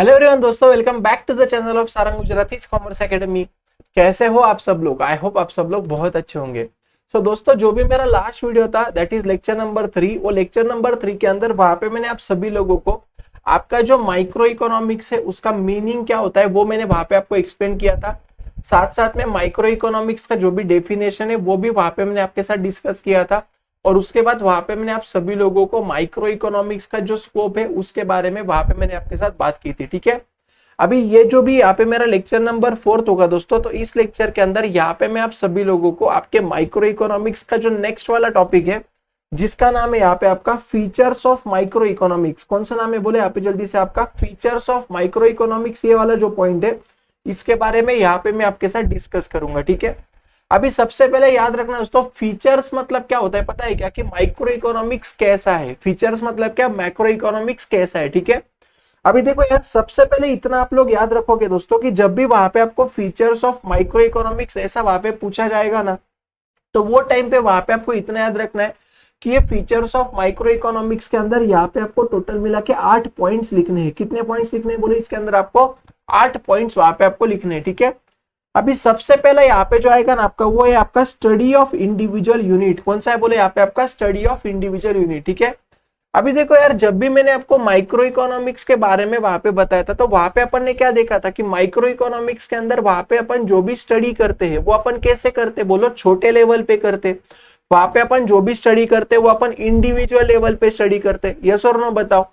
Hello everyone दोस्तों, welcome back to the channel of Sarang Gujarati commerce academy. कैसे हो आप सब लोग? आई होप आप सब लोग बहुत अच्छे होंगे। दोस्तों, जो भी मेरा लास्ट वीडियो था दैट इज लेक्चर नंबर 3, वो लेक्चर नंबर 3 के अंदर वहां पे मैंने आप सभी लोगों को आपका जो माइक्रो इकोनॉमिक्स है उसका मीनिंग क्या होता है वो मैंने वहां पे आपको एक्सप्लेन किया था। साथ साथ में माइक्रो इकोनॉमिक्स का जो भी डेफिनेशन है वो भी वहां पे मैंने आपके साथ डिस्कस किया था। और उसके बाद वहां पे मैंने आप सभी लोगों को माइक्रो इकोनॉमिक्स का जो स्कोप है उसके बारे में वहां पे मैंने आपके साथ बात की थी। ठीक है, अभी ये जो भी यहाँ पे मेरा लेक्चर नंबर 4 होगा दोस्तों, तो इस लेक्चर के अंदर यहाँ पे मैं आप सभी लोगों को आपके माइक्रो इकोनॉमिक्स का जो नेक्स्ट वाला टॉपिक है जिसका नाम है यहाँ पे आपका फीचर्स ऑफ माइक्रो इकोनॉमिक्स। कौन सा नाम है बोले यहाँ पे जल्दी से, आपका फीचर्स ऑफ माइक्रो इकोनॉमिक्स, ये वाला जो पॉइंट है इसके बारे में यहाँ पे मैं आपके साथ डिस्कस करूंगा। ठीक है, अभी सबसे पहले याद रखना दोस्तों, फीचर्स मतलब क्या होता है पता है क्या? कि माइक्रो इकोनॉमिक्स कैसा है। फीचर्स मतलब क्या, मैक्रो इकोनॉमिक्स कैसा है। ठीक है, अभी देखो यार, सबसे पहले इतना आप लोग याद रखोगे दोस्तों कि जब भी वहां पे आपको फीचर्स ऑफ माइक्रो इकोनॉमिक्स ऐसा वहां पे पूछा जाएगा ना, तो वो टाइम पे वहां पे आपको इतना याद रखना है कि ये फीचर्स ऑफ माइक्रो इकोनॉमिक्स के अंदर यहाँ पे आपको टोटल मिला के 8 पॉइंट्स लिखने हैं। कितने पॉइंट्स लिखने हैं बोले? इसके अंदर आपको 8 पॉइंट्स वहां पे आपको लिखने हैं। ठीक है, अभी सबसे पहले यहाँ पे जो आएगा ना आपका, वो है आपका स्टडी ऑफ इंडिविजुअल यूनिट। कौन सा है बोले? यहाँ पे आपका स्टडी ऑफ इंडिविजुअल यूनिट। ठीक है, अभी देखो यार, जब भी मैंने आपको माइक्रो इकोनॉमिक्स के बारे में वहां पे बताया था तो वहां पे अपन ने क्या देखा था कि माइक्रो इकोनॉमिक्स के अंदर वहां पे अपन जो भी स्टडी करते हैं वो अपन कैसे करते, बोलो छोटे लेवल पे करते। वहां पे अपन जो भी स्टडी करते वो अपन इंडिविजुअल लेवल पे स्टडी करते। यस और नो बताओ?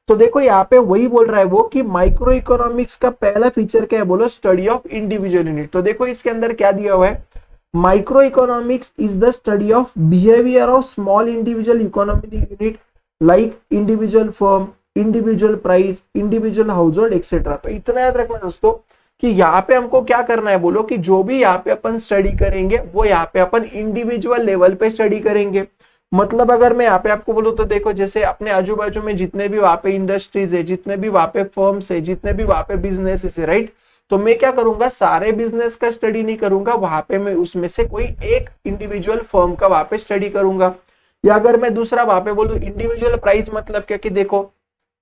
तो देखो यहाँ पे वही बोल रहा है वो कि माइक्रो इकोनॉमिक्स का पहला फीचर क्या है बोलो? Study of individual unit. तो देखो इसके अंदर क्या दिया हुआ है, micro economics is the study of behaviour of small individual economic unit like individual firm, individual price, individual house hold etcetera. तो इतना याद रखना दोस्तों कि यहाँ पे हमको क्या करना है बोलो, कि जो भी यहाँ पे अपन स्टडी करेंगे वो यहाँ पे अपन इंडिविजुअल लेवल पे स्टडी करेंगे। मतलब अगर मैं यहाँ पे आपको बोलूँ तो देखो, जैसे अपने आजू बाजू में जितने भी वहां पे इंडस्ट्रीज है, जितने भी वहां पे फर्म्स है, जितने भी वहां पे बिजनेस है, राइट, तो मैं क्या करूंगा, सारे बिजनेस का स्टडी नहीं करूंगा, वहां पे मैं उसमें से कोई एक इंडिविजुअल फर्म का वहां पे स्टडी करूंगा। या अगर मैं दूसरा वहां पे बोलूं इंडिविजुअल प्राइस, मतलब क्या कि देखो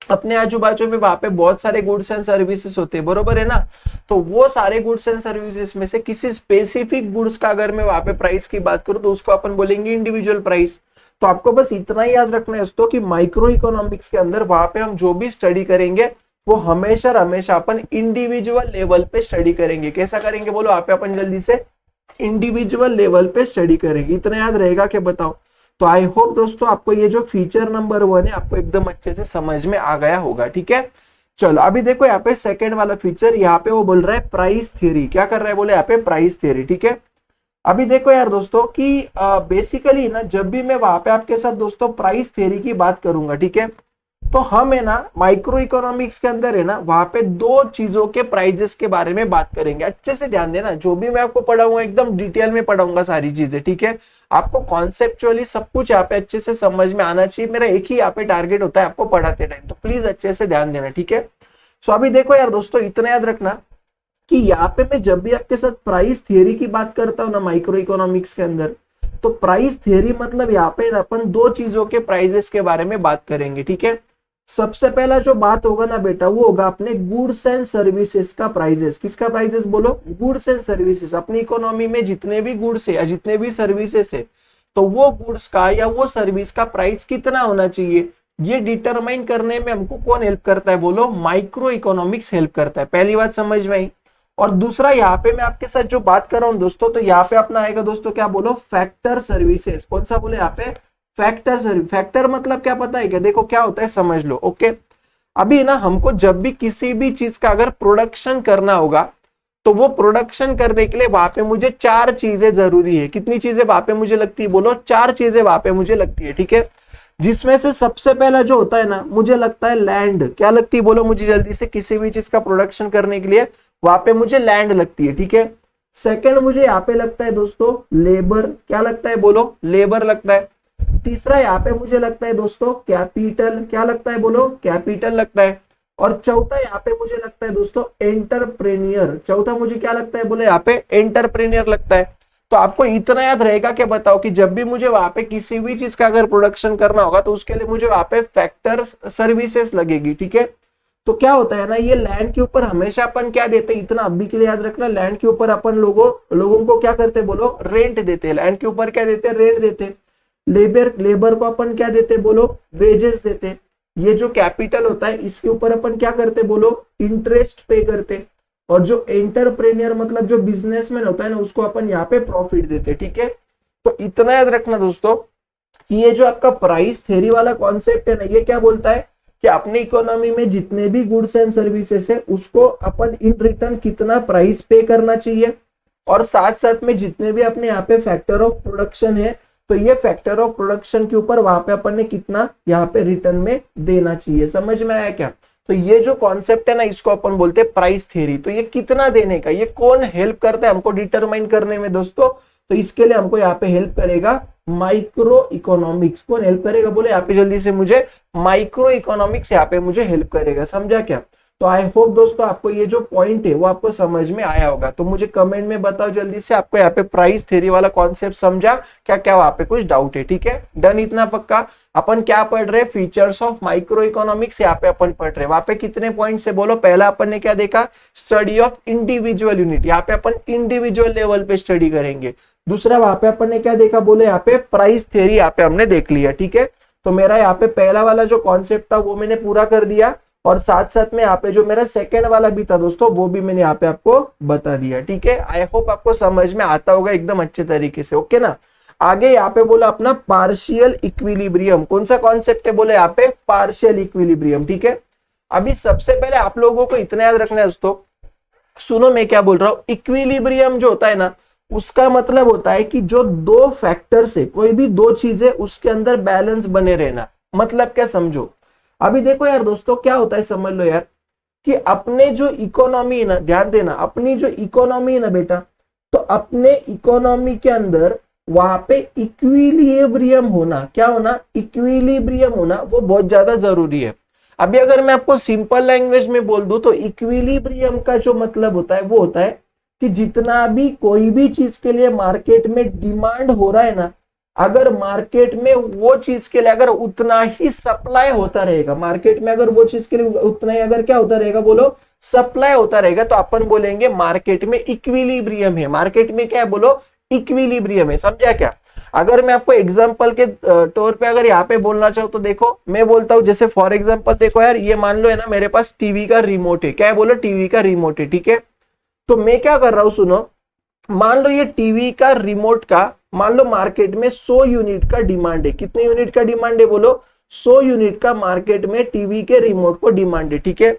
अपने आजू बाजू में वहां पे बहुत सारे गुड्स एंड सर्विसेज होते हैं, बरोबर है ना? तो वो सारे गुड्स एंड सर्विसेज में से किसी स्पेसिफिक गुड्स का अगर मैं वहां पे प्राइस की बात करूं तो उसको अपन बोलेंगे इंडिविजुअल प्राइस। तो आपको बस इतना ही याद रखना है दोस्तों कि माइक्रो इकोनॉमिक्स के अंदर वहां पे हम जो भी स्टडी करेंगे वो हमेशा हमेशा अपन इंडिविजुअल लेवल पे स्टडी करेंगे। कैसा करेंगे बोलो? आप अपन जल्दी से इंडिविजुअल लेवल पे स्टडी करेंगे। इतना याद रहेगा कि बताओ? तो आई होप दोस्तों आपको ये जो फीचर नंबर 1 है आपको एकदम अच्छे से समझ में आ गया होगा। ठीक है, चलो अभी देखो यहाँ पे सेकंड वाला फीचर, यहाँ पे वो बोल रहा है प्राइस थ्योरी। क्या कर रहा है बोले? यहाँ पे प्राइस थ्योरी। ठीक है, अभी देखो यार दोस्तों कि बेसिकली ना जब भी मैं वहां पे आपके साथ दोस्तों प्राइस थ्योरी की बात करूंगा, ठीक है, तो हम है ना माइक्रो इकोनॉमिक्स के अंदर है ना वहां पे दो चीजों के प्राइजेस के बारे में बात करेंगे। अच्छे से ध्यान देना, जो भी मैं आपको पढ़ाऊंगा एकदम डिटेल में पढ़ाऊंगा सारी चीजें। ठीक है, आपको कॉन्सेप्चुअली सब कुछ यहाँ पे अच्छे से समझ में आना चाहिए। मेरा एक ही यहाँ पे टारगेट होता है आपको पढ़ाते टाइम, तो प्लीज अच्छे से ध्यान देना। ठीक है, सो अभी देखो यार दोस्तों, इतना याद रखना कि यहाँ पे मैं जब भी आपके साथ प्राइस थियरी की बात करता हूँ ना माइक्रो इकोनॉमिक्स के अंदर, तो प्राइस थियरी मतलब यहाँ पे अपन दो चीजों के प्राइजेस के बारे में बात करेंगे। ठीक है, सबसे पहला जो बात होगा ना बेटा वो होगा अपने गुड्स एंड सर्विसेज का प्राइजेस। किसका प्राइजेस बोलो? Goods and services. अपनी इकोनॉमी में जितने भी गुड्स है या जितने भी सर्विसेज है, तो वो गुड्स का या वो सर्विस का प्राइस कितना होना चाहिए, ये डिटरमाइन करने में हमको कौन हेल्प करता है बोलो? माइक्रो इकोनॉमिक्स हेल्प करता है। पहली बात समझ में आई। और दूसरा यहाँ पे मैं आपके साथ जो बात कर रहा हूँ दोस्तों, तो यहाँ पे अपना आएगा दोस्तों क्या बोलो? Factor services. कौन सा बोले यहाँ पे? Factor service. फैक्टर मतलब क्या पता है क्या? देखो क्या होता है समझ लो। ओके, अभी ना हमको जब भी किसी भी चीज का अगर प्रोडक्शन करना होगा तो वो प्रोडक्शन करने के लिए वहां पे मुझे 4 चीजें जरूरी है। कितनी चीजें वहां पे मुझे लगती है बोलो? 4 चीजें वहां पे मुझे लगती है। ठीक है, जिसमें से सबसे पहला जो होता है ना, मुझे लगता है लैंड। क्या लगती है बोलो मुझे? जल्दी से, किसी भी चीज का प्रोडक्शन करने के लिए वहां पे मुझे लैंड लगती है। ठीक है, सेकंड मुझे यहाँ पे लगता है दोस्तों लेबर। क्या लगता है बोलो? लेबर लगता है। तीसरा यहाँ पे मुझे लगता है दोस्तों कैपिटल। क्या लगता है बोलो? कैपिटल लगता है। और चौथा यहाँ पे मुझे लगता है दोस्तों एंटरप्रेन्योर। चौथा मुझे क्या लगता है बोले? यहाँ पे एंटरप्रेन्योर लगता है। तो आपको इतना याद रहेगा कि बताओ कि जब भी मुझे वहां पे किसी भी चीज का अगर प्रोडक्शन करना होगा तो उसके लिए मुझे वहां पे फैक्टर सर्विसेज लगेगी। ठीक है, तो क्या होता है ना, ये लैंड के ऊपर हमेशा अपन क्या देते हैं, इतना अभी के लिए याद रखना, लैंड के ऊपर अपन लोगों को क्या करते बोलो, रेंट देते हैं। लैंड के ऊपर क्या देते हैं, रेंट देते हैं। लेबर को अपन क्या देते बोलो, वेजेस देते हैं। ये जो कैपिटल होता है इसके ऊपर अपन क्या करते बोलो, इंटरेस्ट पे करते। और जो एंटरप्रेन्योर मतलब जो बिजनेसमैन होता है ना, उसको अपन यहाँ पे प्रॉफिट देते। ठीक है, तो इतना याद रखना दोस्तों कि ये जो आपका प्राइस थ्योरी वाला कॉन्सेप्ट है ना, ये क्या बोलता है कि अपनी इकोनॉमी में जितने भी गुड्स एंड सर्विसेज है उसको अपन इन रिटर्न कितना प्राइस पे करना चाहिए, और साथ साथ में जितने भी अपने यहाँ पे फैक्टर ऑफ प्रोडक्शन है, तो ये फैक्टर ऑफ प्रोडक्शन के ऊपर वहां पे अपन ने कितना यहाँ पे रिटर्न में देना चाहिए। समझ में आया क्या? तो ये जो कॉन्सेप्ट है ना, इसको अपन बोलते हैं प्राइस थ्योरी। तो ये कितना देने का, ये कौन हेल्प करता है हमको डिटरमाइन करने में दोस्तों? तो इसके लिए हमको यहाँ पे हेल्प करेगा माइक्रो इकोनॉमिक्स। कौन हेल्प करेगा बोले, यहाँ पे जल्दी से मुझे माइक्रो इकोनॉमिक्स यहाँ पे मुझे हेल्प करेगा। समझा क्या? तो आई होप दोस्तों आपको ये जो पॉइंट है वो आपको समझ में आया होगा। तो मुझे कमेंट में बताओ जल्दी से, आपको यहाँ पे प्राइस थ्योरी वाला कॉन्सेप्ट समझा क्या? क्या वहां पे कुछ डाउट है? ठीक है, डन, इतना पक्का। अपन क्या पढ़ रहे, फीचर्स ऑफ माइक्रो इकोनॉमिक्स यहाँ पे अपन पढ़ रहे। वहां पे कितने पॉइंट से बोलो? पहला अपन ने क्या देखा, स्टडी ऑफ इंडिविजुअल यूनिट, यहाँ पे अपन इंडिविजुअल लेवल पे स्टडी करेंगे। दूसरा वहां पे अपन ने क्या देखा बोले, यहाँ पे प्राइस थ्योरी यहाँ पे हमने देख लिया। ठीक है, तो मेरा यहाँ पे पहला वाला जो कॉन्सेप्ट था वो मैंने पूरा कर दिया, और साथ साथ में यहाँ पे जो मेरा सेकंड वाला भी था दोस्तों वो भी मैंने यहाँ पे आपको बता दिया। ठीक है, आई होप आपको समझ में आता होगा एकदम अच्छे तरीके से। ओके ना, आगे यहाँ पे बोला अपना पार्शियल इक्विलिब्रियम। कौन सा कॉन्सेप्ट है बोले, यहाँ पे पार्शियल इक्विलिब्रियम। ठीक है, अभी सबसे पहले आप लोगों को इतना याद रखना है दोस्तों, सुनो मैं क्या बोल रहा हूँ। इक्विलिब्रियम जो होता है ना, उसका मतलब होता है कि जो दो फैक्टर से कोई भी दो चीजें उसके अंदर बैलेंस बने रहना। मतलब क्या, समझो। अभी देखो यार दोस्तों, क्या होता है समझ लो यार, कि अपने जो इकोनॉमी है ना, ध्यान देना, अपनी जो इकोनॉमी है ना बेटा, तो अपने इकोनॉमी के अंदर वहां पे इक्विलिब्रियम होना, क्या होना, इक्विलिब्रियम होना, वो बहुत ज्यादा जरूरी है। अभी अगर मैं आपको सिंपल लैंग्वेज में बोल दूं तो इक्विलिब्रियम का जो मतलब होता है वो होता है कि जितना भी कोई भी चीज के लिए मार्केट में डिमांड हो रहा है ना, अगर मार्केट में वो चीज के लिए अगर उतना ही सप्लाई होता रहेगा, मार्केट में अगर वो चीज के लिए उतना ही अगर क्या होता रहेगा बोलो, सप्लाई होता रहेगा, तो अपन बोलेंगे मार्केट में इक्विलिब्रियम है। मार्केट में क्या है बोलो, इक्विलिब्रियम है। समझा क्या? अगर मैं आपको एग्जांपल के तौर पे अगर यहाँ पे बोलना चाहूँ तो देखो, मैं बोलता हूँ जैसे फॉर एग्जांपल देखो यार, ये मान लो है ना मेरे पास टीवी का रिमोट है। क्या है बोलो, टीवी का रिमोट है। ठीक है, तो मैं क्या कर रहा हूँ सुनो, मान लो ये टीवी का रिमोट का मान लो मार्केट में 100 यूनिट का डिमांड है। कितने यूनिट का डिमांड है बोलो, 100 यूनिट का मार्केट में टीवी के रिमोट को डिमांड है। ठीक है,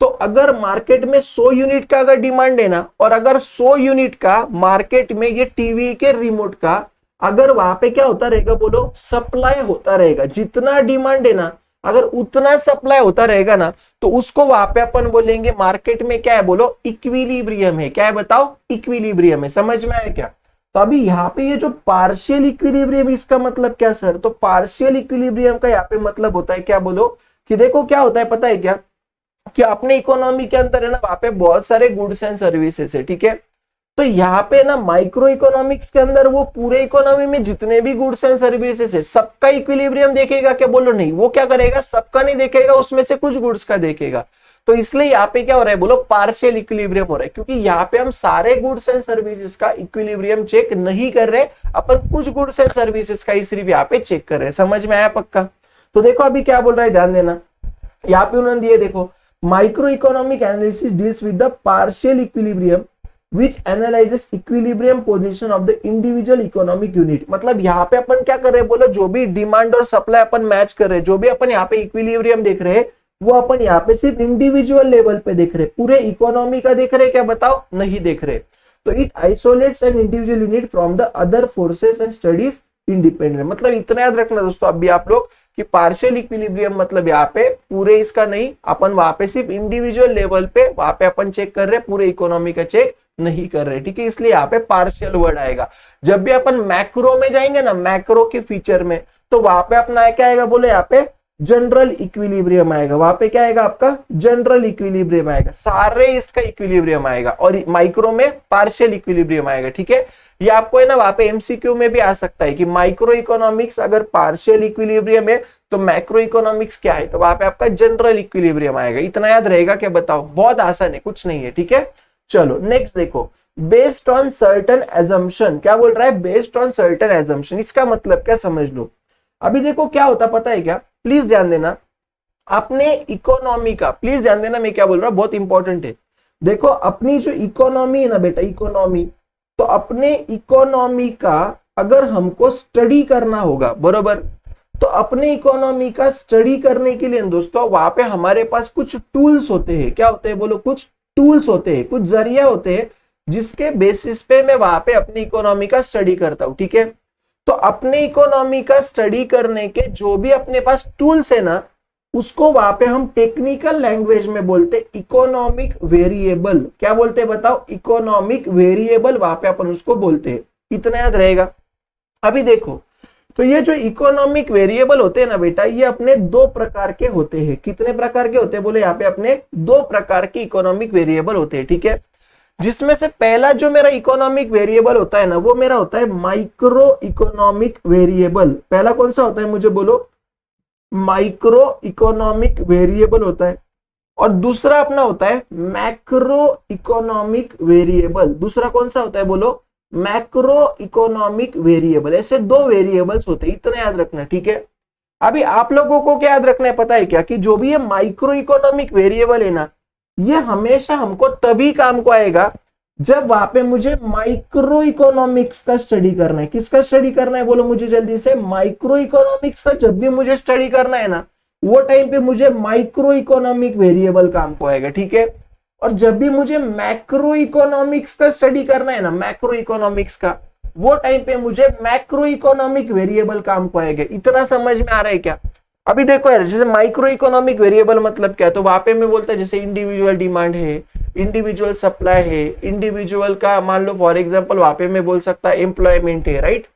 तो अगर मार्केट में 100 यूनिट का अगर डिमांड है ना, और अगर 100 यूनिट का मार्केट में ये टीवी के रिमोट का अगर वहां पे क्या होता रहेगा बोलो, सप्लाई होता रहेगा, जितना डिमांड है ना अगर उतना सप्लाई होता रहेगा ना, तो उसको वहां पे अपन बोलेंगे मार्केट में क्या है बोलो, इक्विलिब्रियम है। क्या है बताओ, इक्विलिब्रियम है। समझ में आया क्या? तो अभी यहाँ पे ये जो पार्शियल इक्विलिब्रियम, इसका मतलब क्या सर? तो पार्शियल इक्विलिब्रियम का यहाँ पे मतलब होता है क्या बोलो, कि देखो क्या होता है पता है क्या, कि अपने इकोनॉमी के अंदर है ना, वहां पे बहुत सारे गुड्स एंड सर्विसेज है। ठीक है, तो यहाँ पे ना माइक्रो इकोनॉमिक्स के अंदर वो पूरे इकोनॉमी में जितने भी गुड्स एंड सर्विसेज है सबका इक्विलिब्रियम देखेगा क्या बोलो, नहीं। वो क्या करेगा, सबका नहीं देखेगा, उसमें से कुछ गुड्स का देखेगा। तो इसलिए यहाँ पे क्या हो रहा है बोलो, पार्शियल इक्विलिब्रियम हो रहा है, क्योंकि यहाँ पे हम सारे गुड्स एंड सर्विसेज का इक्विलिब्रियम चेक नहीं कर रहे, अपन कुछ गुड्स एंड सर्विसेज का ही सिर्फ यहाँ पे चेक कर रहे हैं। समझ में आया पक्का? तो देखो अभी क्या बोल रहा है, ध्यान देना, यहाँ पे उन्होंने दिए देखो, micro economic analysis deals with the partial equilibrium which analyzes equilibrium position of the individual economic unit। मतलब यहाँ पे अपन क्या कर रहे हैं बोलो, जो भी डिमांड और सप्लाई अपन मैच कर रहे हैं, जो भी अपन यहाँ पे इक्विलिब्रियम देख रहे हैं, वो अपन यहाँ पे सिर्फ इंडिविजुअल लेवल पे देख रहे हैं, पूरे इकोनॉमी का देख रहे हैं क्या बताओ, नहीं देख रहे। तो it isolates an individual unit from the other forces and studies independent. मतलब इतना याद रखना दोस्तों अभी आप लोग, कि पार्शियल इक्विलिब्रियम मतलब यहाँ पे पूरे इसका नहीं, अपन वहां पे सिर्फ इंडिविजुअल लेवल पे वहां पे अपन चेक कर रहे हैं, पूरे इकोनॉमी का चेक नहीं कर रहे। ठीक है, इसलिए यहाँ पे पार्शियल वर्ड आएगा। जब भी अपन मैक्रो में जाएंगे ना, मैक्रो के फीचर में, तो वहां पे अपना क्या आएगा बोले, यहाँ पे जनरल इक्विलिब्रियम आएगा। वहां पे क्या आएगा आपका, जनरल इक्विलिब्रियम आएगा, सारे इसका इक्विलिब्रियम आएगा, और माइक्रो में पार्शियल इक्विलिब्रियम आएगा। ठीक है, ये आपको है ना वहां पे एमसीक्यू में भी आ सकता है कि माइक्रो इकोनॉमिक्स अगर पार्शियल इक्विलिब्रियम है तो मैक्रो इकोनॉमिक्स क्या है, तो वहां पे आपका जनरल इक्विलिब्रियम आएगा। इतना याद रहेगा क्या, बताओ, बहुत आसान है, कुछ नहीं है, ठीक है। चलो नेक्स्ट देखो, बेस्ड ऑन सर्टेन एजम्पशन, क्या बोल रहा है, बेस्ड ऑन सर्टेन एजम्पशन, इसका मतलब क्या समझ लो। अभी देखो क्या होता पता है क्या, प्लीज ध्यान देना, अपने इकोनॉमी का प्लीज ध्यान देना, मैं क्या बोल रहा हूं बहुत इंपॉर्टेंट है। देखो अपनी जो इकोनॉमी है ना बेटा, इकोनॉमी, तो अपने इकोनॉमी का अगर हमको स्टडी करना होगा, बरोबर, तो अपने इकोनॉमी का स्टडी करने के लिए दोस्तों वहां पे हमारे पास कुछ टूल्स होते हैं। क्या होते हैं बोलो, कुछ टूल्स होते हैं, कुछ जरिया होते हैं जिसके बेसिस पे मैं वहां पे अपनी इकोनॉमी का स्टडी करता हूं, ठीक है। तो अपने इकोनॉमी का स्टडी करने के जो भी अपने पास टूल्स है ना, उसको वहां पे हम टेक्निकल लैंग्वेज में बोलते इकोनॉमिक वेरिएबल। क्या बोलते हैं बताओ, इकोनॉमिक वेरिएबल, वहां पे अपन उसको बोलते हैं। इतना याद रहेगा। अभी देखो, तो ये जो इकोनॉमिक वेरिएबल होते हैं ना बेटा, ये अपने दो प्रकार के होते हैं। कितने प्रकार के होते हैं बोले, यहाँ पे अपने दो प्रकार के इकोनॉमिक वेरिएबल होते हैं, ठीक है। जिसमें से पहला जो मेरा इकोनॉमिक वेरिएबल होता है ना, वो मेरा होता है माइक्रो इकोनॉमिक वेरिएबल। पहला कौन सा होता है मुझे बोलो, माइक्रो इकोनॉमिक वेरिएबल होता है। और दूसरा अपना होता है मैक्रो इकोनॉमिक वेरिएबल। दूसरा कौन सा होता है बोलो, मैक्रो इकोनॉमिक वेरिएबल। ऐसे दो वेरिएबल्स होते हैं, इतना याद रखना, ठीक है। अभी आप लोगों को क्या याद रखना है पता है क्या, कि जो भी ये माइक्रो इकोनॉमिक वेरिएबल है ना, ये हमेशा हमको तभी काम को आएगा जब वहां पे मुझे माइक्रो इकोनॉमिक्स का स्टडी करना है। किसका स्टडी करना है बोलो मुझे जल्दी से, माइक्रो इकोनॉमिक्स का जब भी मुझे स्टडी करना है ना, वो टाइम पे मुझे माइक्रो इकोनॉमिक वेरिएबल काम को आएगा, ठीक है। और जब भी मुझे मैक्रो इकोनॉमिक्स का स्टडी करना है ना, मैक्रो इकोनॉमिक्स का, वो टाइम पे मुझे मैक्रो इकोनॉमिक वेरिएबल काम को आएगा। इतना समझ में आ रहा है क्या। अभी देखो यार, जैसे माइक्रो इकोनॉमिक वेरिएबल मतलब क्या है, तो वहां पे मैं बोलता है जैसे इंडिविजुअल डिमांड है, इंडिविजुअल सप्लाई है, इंडिविजुअल का मान लो फॉर एग्जांपल वहां पे मैं बोल सकता एम्प्लॉयमेंट है, राइट।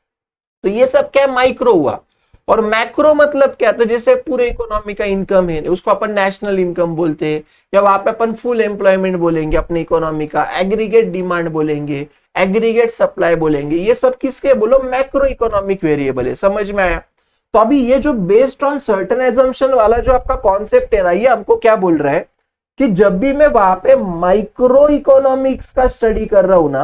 तो ये सब क्या माइक्रो हुआ। और मैक्रो मतलब क्या, तो जैसे पूरे इकोनॉमी का इनकम है, उसको अपन नेशनल इनकम बोलते हैं, या वहां पे अपन फुल एम्प्लॉयमेंट बोलेंगे अपने इकोनॉमी का, एग्रीगेट डिमांड बोलेंगे, एग्रीगेट सप्लाई बोलेंगे। ये सब किसके बोलो, मैक्रो इकोनॉमिक वेरिएबल है। समझ में आया। तो अभी ये जो बेस्ड ऑन सर्टेन एजम्पशन वाला जो आपका कॉन्सेप्ट है ना, ये हमको क्या बोल रहा है कि जब भी मैं वहां पे माइक्रो इकोनॉमिक्स का स्टडी कर रहा हूं ना,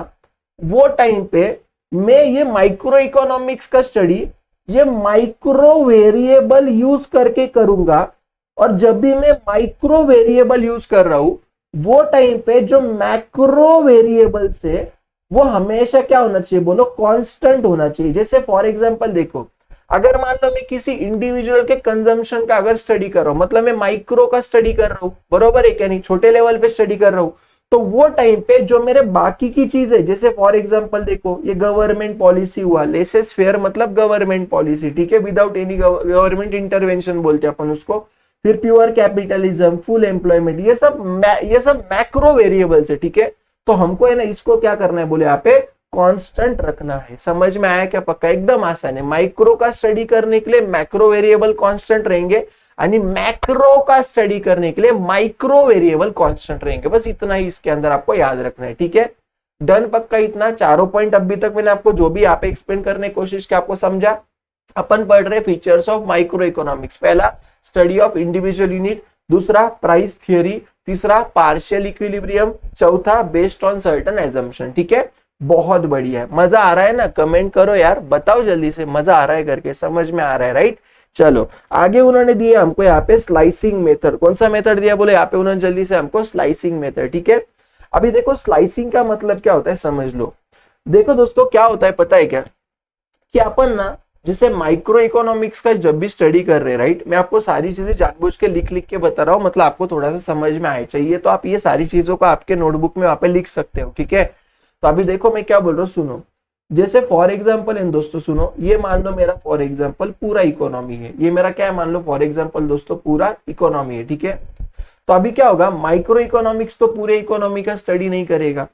वो टाइम पे मैं ये माइक्रो इकोनॉमिक्स का स्टडी ये माइक्रो वेरिएबल यूज करके करूंगा। और जब भी मैं माइक्रो वेरिएबल यूज कर रहा हूं, वो टाइम पे जो मैक्रो वेरिएबल से वो हमेशा क्या होना चाहिए बोलो, कांस्टेंट होना चाहिए। जैसे फॉर एग्जांपल देखो, अगर मान लो मैं किसी इंडिविजुअल के कंजम्पशन का अगर स्टडी कर रहा हूं, मतलब मैं माइक्रो का स्टडी कर रहा हूं, बरोबर है क्या नहीं, छोटे लेवल पे स्टडी कर रहा हूं, तो वो टाइम पे जो मेरे बाकी की चीज है, जैसे फॉर एग्जांपल देखो ये गवर्नमेंट पॉलिसी हुआ, लेसेस फेयर मतलब गवर्नमेंट पॉलिसी, ठीक है, विदाउट एनी गवर्नमेंट इंटरवेंशन बोलते हैं अपन उसको। फिर प्योर कैपिटलिज्म, फुल एम्प्लॉयमेंट, ये सब मैक्रो वेरिएबल्स है, ठीक है। तो हमको है ना इसको क्या करना है बोले, यहाँ पे कांस्टेंट रखना है। समझ में आया क्या, पक्का, एकदम आसान है। माइक्रो का स्टडी करने के लिए मैक्रो वेरिएबल कांस्टेंट रहेंगे, यानी मैक्रो का स्टडी करने के लिए माइक्रो वेरिएबल कांस्टेंट रहेंगे। बस इतना ही इसके अंदर आपको याद रखना है, ठीक है। डन, पक्का, इतना चारों पॉइंट अभी तक मैंने आपको जो भी आप एक्सप्लेन करने की कोशिश की आपको समझा। अपन पढ़ रहे फीचर्स ऑफ माइक्रो इकोनॉमिक्स। पहला स्टडी ऑफ इंडिविजुअल यूनिट, दूसरा प्राइस थियरी, तीसरा पार्शियल इक्विलिब्रियम, चौथा बेस्ड ऑन सर्टेन एजम्पशन, ठीक है। बहुत बढ़िया है, मजा आ रहा है ना, कमेंट करो यार, बताओ जल्दी से मजा आ रहा है करके, समझ में आ रहा है, राइट। चलो आगे उन्होंने दिए हमको यहाँ पे स्लाइसिंग मेथड। कौन सा मेथड दिया बोले, यहाँ पे उन्होंने जल्दी से हमको स्लाइसिंग मेथड, ठीक है। अभी देखो स्लाइसिंग का मतलब क्या होता है समझ लो। देखो दोस्तों क्या होता है पता है क्या, कि अपन ना जैसे माइक्रो इकोनॉमिक्स का जब भी स्टडी कर रहे हैं, राइट, मैं आपको सारी चीजें जानबूझ के लिख लिख के बता रहा हूँ, मतलब आपको थोड़ा सा समझ में आए। चाहिए तो आप ये सारी चीजों को आपके नोटबुक में वहां पे लिख सकते हो, ठीक है। तो अभी देखो मैं क्या बोल रहा हूँ, सुनो। जैसे फॉर एग्जाम्पल इन दोस्तों सुनो, ये मान लो मेरा फॉर एग्जाम्पल पूरा इकोनॉमी है, ये मेरा क्या है मान लो फॉर एग्जाम्पल दोस्तों पूरा इकोनॉमी है, ठीक है। तो अभी क्या होगा, माइक्रो इकोनॉमिक्स तो पूरे इकोनॉमी का स्टडी नहीं करेगा,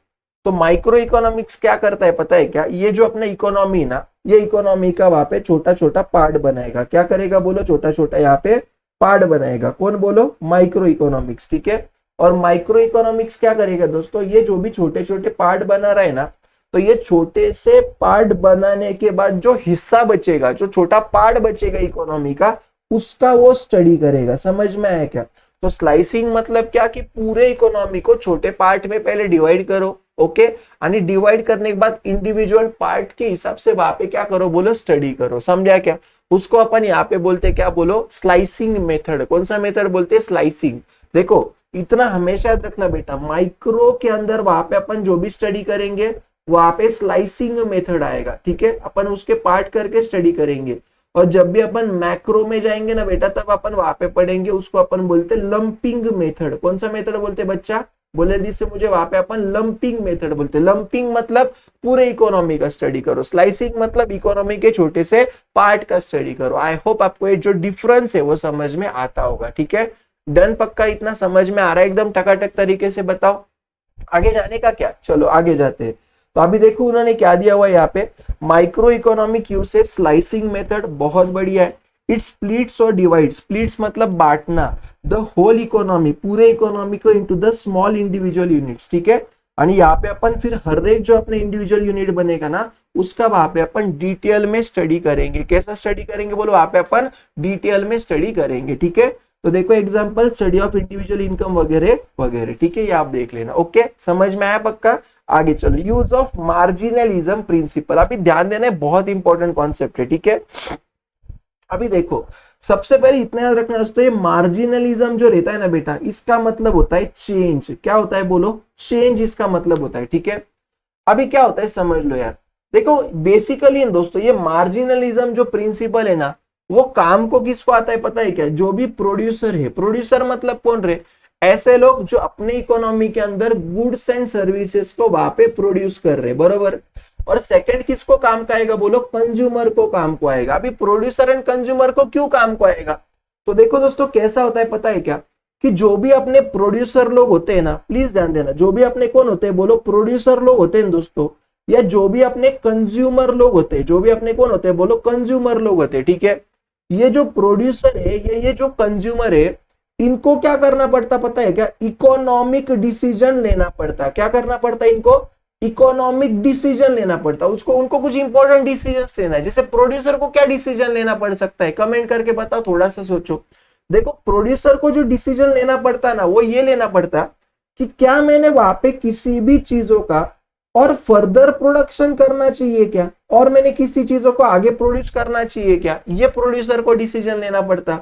तो माइक्रो इकोनॉमिक्स क्या करता है पता है क्या, ये जो अपना इकोनॉमी ना, ये इकोनॉमी का वहां पे छोटा छोटा पार्ट बनाएगा। क्या करेगा बोलो, छोटा छोटा यहाँ पे पार्ट बनाएगा। कौन बोलो, माइक्रो इकोनॉमिक्स, ठीक है। और माइक्रो इकोनॉमिक्स क्या करेगा दोस्तों, ये जो भी छोटे छोटे पार्ट बना रहा है ना, तो ये छोटे से पार्ट बनाने के बाद जो हिस्सा बचेगा, जो छोटा पार्ट बचेगा इकोनॉमी का, उसका वो स्टडी करेगा। समझ में आया क्या? तो स्लाइसिंग मतलब क्या कि पूरे इकोनॉमी को छोटे पार्ट में पहले डिवाइड करो, ओके, आणि डिवाइड करने के बाद इंडिविजुअल पार्ट के हिसाब से वहां पे क्या करो, बोलो स्टडी करो। समझा क्या? उसको अपन यहाँ पे बोलते क्या, बोलो स्लाइसिंग मेथड। कौन सा मेथड बोलते हैं? स्लाइसिंग। देखो इतना हमेशा याद रखना बेटा, माइक्रो के अंदर वहां पे अपन जो भी स्टडी करेंगे वहां पे स्लाइसिंग मेथड आएगा, ठीक है, अपन उसके पार्ट करके स्टडी करेंगे। और जब भी अपन मैक्रो में जाएंगे ना बेटा, तब अपन वहां पे पढ़ेंगे, उसको अपन बोलते लंपिंग मेथड। कौन सा मेथड बोलते बच्चा? बोले दी से मुझे, वहां पे अपन लंपिंग मेथड बोलते। लंपिंग मतलब पूरे इकोनॉमी का स्टडी करो, स्लाइसिंग मतलब इकोनॉमी के छोटे से पार्ट का स्टडी करो। आई होप आपको ये जो डिफरेंस है वो समझ में आता होगा, ठीक है। डन, पक्का इतना समझ में आ रहा है एकदम टकाटक तरीके से? बताओ आगे जाने का क्या? चलो आगे जाते हैं। तो अभी देखो उन्होंने क्या दिया हुआ यहाँ पे, micro economic usage slicing method, बहुत बढ़िया है। इट स्प्लिट्स और डिवाइड, स्प्लिट्स मतलब बांटना, द होल इकोनॉमी, पूरे इकोनॉमी को into the small individual units, ठीक है। और यहाँ पे अपन फिर हर एक जो अपने इंडिविजुअल यूनिट बनेगा ना, उसका वहां पे अपन डिटेल में स्टडी करेंगे। कैसा स्टडी करेंगे बोलो? वहां पे अपन डिटेल में स्टडी करेंगे, ठीक है। तो देखो example, study of individual income वगैरह वगैरह, ठीक है, ये आप देख लेना। ओके, समझ में आया पक्का? आगे चलो, यूज ऑफ मार्जिनलिज्म प्रिंसिपल। अभी ध्यान देना है, बहुत इंपॉर्टेंट कॉन्सेप्ट है, ठीक है। अभी देखो सबसे पहले इतना याद रखना दोस्तों, ये मार्जिनलिज्म जो रहता है ना बेटा, इसका मतलब होता है चेंज। क्या होता है बोलो? चेंज इसका मतलब होता है, ठीक है। अभी क्या होता है समझ लो यार, देखो बेसिकली दोस्तों ये मार्जिनलिज्म जो प्रिंसिपल है ना, वो काम को किसको आता है पता है क्या? जो भी प्रोड्यूसर है, प्रोड्यूसर मतलब कौन रहे? ऐसे लोग जो अपने इकोनॉमी के अंदर गुड्स एंड सर्विसेज को वहां पे प्रोड्यूस कर रहे, बरोबर। और सेकंड किसको काम का आएगा बोलो? कंज्यूमर को काम को आएगा। अभी प्रोड्यूसर एंड कंज्यूमर को क्यों काम को आएगा? तो देखो दोस्तों कैसा होता है पता है क्या, कि जो भी अपने प्रोड्यूसर लोग होते हैं ना, प्लीज ध्यान देना, जो भी अपने कौन होते हैं बोलो? प्रोड्यूसर लोग होते हैं दोस्तों, या जो भी अपने कंज्यूमर लोग होते हैं, जो भी अपने कौन होते हैं बोलो? कंज्यूमर लोग होते हैं, ठीक है। ये जो प्रोड्यूसर है, ये जो कंज्यूमर है, इनको क्या करना पड़ता पता है क्या? इकोनॉमिक डिसीजन लेना पड़ता। क्या करना पड़ता है इनको? इकोनॉमिक डिसीजन लेना पड़ता। उसको उनको कुछ इंपॉर्टेंट डिसीजन लेना है। जैसे प्रोड्यूसर को क्या डिसीजन लेना पड़ सकता है? कमेंट करके बताओ, थोड़ा सा सोचो। देखो प्रोड्यूसर को जो डिसीजन लेना पड़ता ना, वो ये लेना पड़ता कि क्या मैंने वहां पे किसी भी चीजों का और फर्दर प्रोडक्शन करना चाहिए क्या, और मैंने किसी चीजों को आगे प्रोड्यूस करना चाहिए क्या, ये प्रोड्यूसर को डिसीजन लेना पड़ता।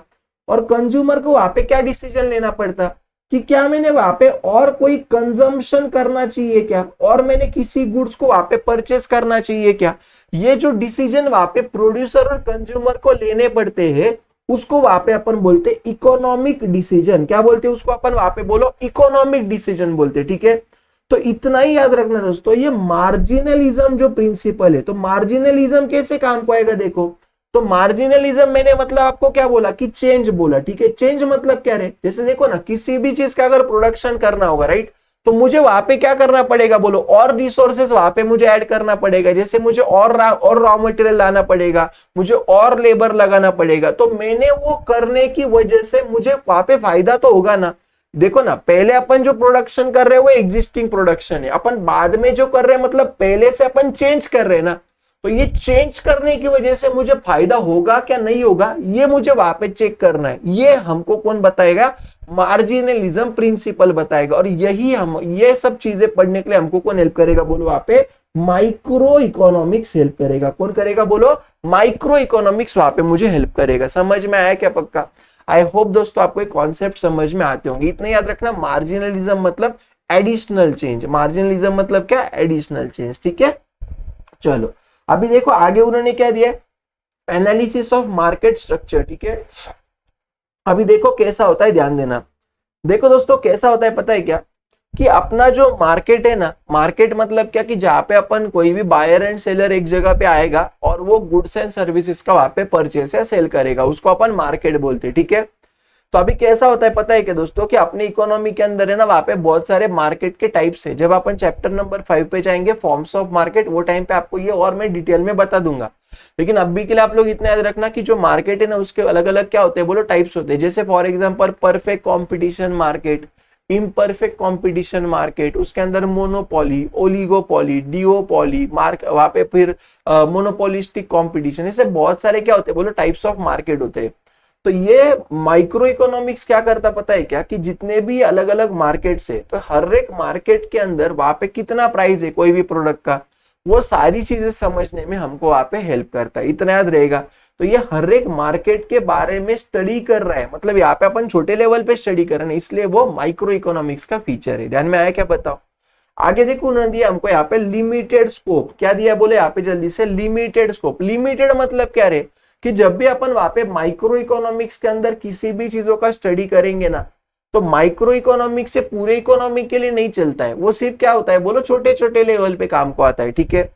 और कंज्यूमर को वहां पे क्या डिसीजन लेना पड़ता कि क्या मैंने वहां पे और कोई कंजम्पशन करना चाहिए क्या, और मैंने किसी गुड्स को वहां पे परचेस करना चाहिए क्या। ये जो डिसीजन वहां पे प्रोड्यूसर और कंज्यूमर को लेने पड़ते हैं, उसको वहां पे अपन बोलते इकोनॉमिक डिसीजन। क्या बोलते हैं उसको अपन? वहां पे बोलो इकोनॉमिक डिसीजन बोलते, ठीक है। तो इतना ही याद रखना दोस्तों, ये मार्जिनलिज्म जो प्रिंसिपल है, तो मार्जिनलिज्म कैसे काम को आएगा देखो। तो मार्जिनलिज्म मैंने मतलब आपको क्या बोला कि चेंज बोला, ठीक है। चेंज मतलब क्या है? जैसे देखो ना, किसी भी चीज का अगर प्रोडक्शन करना होगा, राइट, तो मुझे वहां पे क्या करना पड़ेगा बोलो? और रिसोर्सेस वहां पे मुझे ऐड करना पड़ेगा। जैसे मुझे और रॉ मटेरियल लाना पड़ेगा, मुझे और लेबर लगाना पड़ेगा। तो मैंने वो करने की वजह से मुझे वहां पे फायदा तो होगा ना। देखो ना, पहले अपन जो प्रोडक्शन कर रहे हैं वो एग्जिस्टिंग प्रोडक्शन है, अपन बाद में जो कर रहे हैं मतलब पहले से अपन चेंज कर रहे हैं ना। तो ये चेंज करने की वजह से मुझे फायदा होगा क्या नहीं होगा, ये मुझे वहां पे चेक करना है। ये हमको कौन बताएगा? मार्जिनलिज्म प्रिंसिपल बताएगा। और यही हम ये सब चीजें पढ़ने के लिए हमको कौन हेल्प करेगा बोलो? वहां पे माइक्रो इकोनॉमिक्स हेल्प करेगा। कौन करेगा बोलो? माइक्रो इकोनॉमिक्स वहां पे मुझे हेल्प करेगा। समझ में आया क्या पक्का? आई होप दोस्तों आपको एक कॉन्सेप्ट समझ में आते होंगे। इतना याद रखना, मार्जिनलिज्म मतलब एडिशनल चेंज। मार्जिनलिज्म मतलब क्या? एडिशनल चेंज, ठीक है। चलो अभी देखो आगे उन्होंने क्या दिया, एनालिसिस ऑफ मार्केट स्ट्रक्चर, ठीक है। अभी देखो कैसा होता है, ध्यान देना। देखो दोस्तों कैसा होता है पता है क्या, कि अपना जो मार्केट है ना, मार्केट मतलब क्या कि जहां पे अपन कोई भी बायर एंड सेलर एक जगह पे आएगा और वो गुड्स एंड सर्विसेज का वहां पे परचेस या सेल करेगा, उसको अपन मार्केट बोलते हैं, ठीक है। तो अभी कैसा होता है पता है क्या दोस्तों, कि अपनी इकोनॉमी के अंदर है ना, वहां पे बहुत सारे मार्केट के टाइप्स है। जब अपन चैप्टर नंबर 5 पे जाएंगे, फॉर्म्स ऑफ मार्केट, वो टाइम पे आपको ये और मैं डिटेल में बता दूंगा। लेकिन अभी के लिए आप लोग इतना याद रखना कि जो मार्केट है ना, उसके अलग अलग क्या होते हैं बोलो? टाइप्स होते हैं। जैसे for example perfect competition market, imperfect competition market, उसके अंदर मोनोपोली, ओलिगोपोली, डिओपोली मार्क, वहां पे फिर मोनोपोलिस्टिक कॉम्पिटिशन, ऐसे बहुत सारे क्या होते हैं बोलो? टाइप्स ऑफ मार्केट होते हैं। तो ये माइक्रो इकोनॉमिक्स क्या करता पता है क्या, कि जितने भी अलग अलग मार्केट्स है तो हर एक मार्केट के अंदर वहां पे कितना प्राइस है कोई भी प्रोडक्ट का, वो सारी चीजें समझने में हमको वहां पे हेल्प करता है, इतना याद रहेगा। तो ये हर एक मार्केट के बारे में स्टडी कर रहा है, मतलब यहाँ पे अपन छोटे लेवल पे स्टडी कर रहे हैं, इसलिए वो माइक्रो इकोनॉमिक्स का फीचर है। ध्यान में आया क्या, बताओ। आगे देखो उन्होंने दिया हमको यहाँ पे लिमिटेड स्कोप, क्या दिया बोले यहाँ पे जल्दी से, लिमिटेड स्कोप। लिमिटेड मतलब क्या रे, कि जब भी अपन वहां पे माइक्रो इकोनॉमिक्स के अंदर किसी भी चीजों का स्टडी करेंगे ना, तो माइक्रो इकोनॉमिक्स से पूरे इकोनॉमिक के लिए नहीं चलता है, वो सिर्फ क्या होता है बोलो, छोटे छोटे लेवल पे काम को आता है, ठीक है।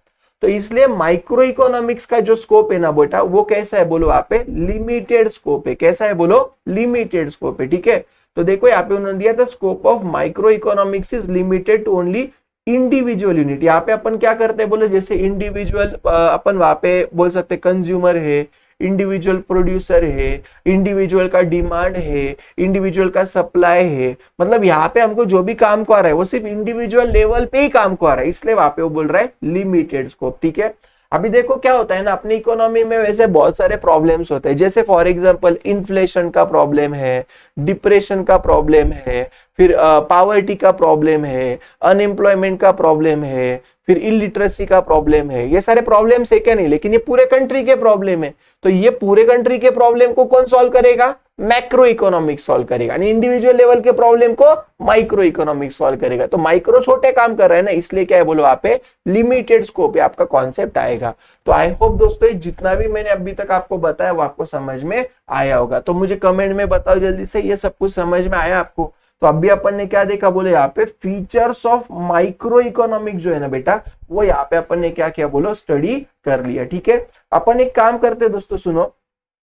तो इसलिए माइक्रो इकोनॉमिक्स का जो स्कोप है ना बेटा, वो कैसा है बोलो, वहां पे लिमिटेड स्कोप है। कैसा है बोलो, लिमिटेड स्कोप है, ठीक है। तो देखो यहाँ पे उन्होंने दिया था scope of microeconomics is limited to only individual unit. यहाँ पे अपन क्या करते हैं बोलो, जैसे इंडिविजुअल अपन वहां पे बोल सकते कंज्यूमर है, इंडिविजुअल प्रोड्यूसर है, इंडिविजुअल का डिमांड है, इंडिविजुअल का सप्लाई है, मतलब यहाँ पे हमको जो भी काम को आ रहा है वो सिर्फ इंडिविजुअल लेवल पे ही काम को आ रहा है, इसलिए वहां पे वो बोल रहा है लिमिटेड स्कोप, ठीक है। अभी देखो क्या होता है ना, अपनी इकोनॉमी में वैसे बहुत सारे प्रॉब्लम्स होते हैं, जैसे फॉर एग्जांपल इन्फ्लेशन का प्रॉब्लम है, डिप्रेशन का प्रॉब्लम है, फिर पॉवर्टी का प्रॉब्लम है, अनएम्प्लॉयमेंट का प्रॉब्लम है, फिर इलिटरेसी का प्रॉब्लम है। ये सारे प्रॉब्लम्स है क्या नहीं, लेकिन ये पूरे कंट्री के प्रॉब्लम है। तो ये पूरे कंट्री के प्रॉब्लम को कौन सॉल्व करेगा, मैक्रो इकोनॉमिक्स सॉल्व करेगा, यानी इंडिविजुअल लेवल के प्रॉब्लम को माइक्रो इकोनॉमिक्स सॉल्व करेगा। तो माइक्रो छोटे काम कर रहे हैं ना, इसलिए क्या है बोलो, आप पे लिमिटेड स्कोप है, आपका कॉन्सेप्ट आएगा। तो आई होप दोस्तों जितना भी मैंने अभी तक आपको बताया वो आपको समझ में आया होगा। तो मुझे कमेंट में बताओ जल्दी से, ये सब कुछ समझ में आया आपको। तो अभी अपन ने क्या देखा बोले, यहाँ पे फीचर्स ऑफ माइक्रो इकोनॉमिक जो है ना बेटा, वो यहाँ पे अपन ने क्या किया बोलो, स्टडी कर लिया, ठीक है। अपन एक काम करते हैं दोस्तों, सुनो,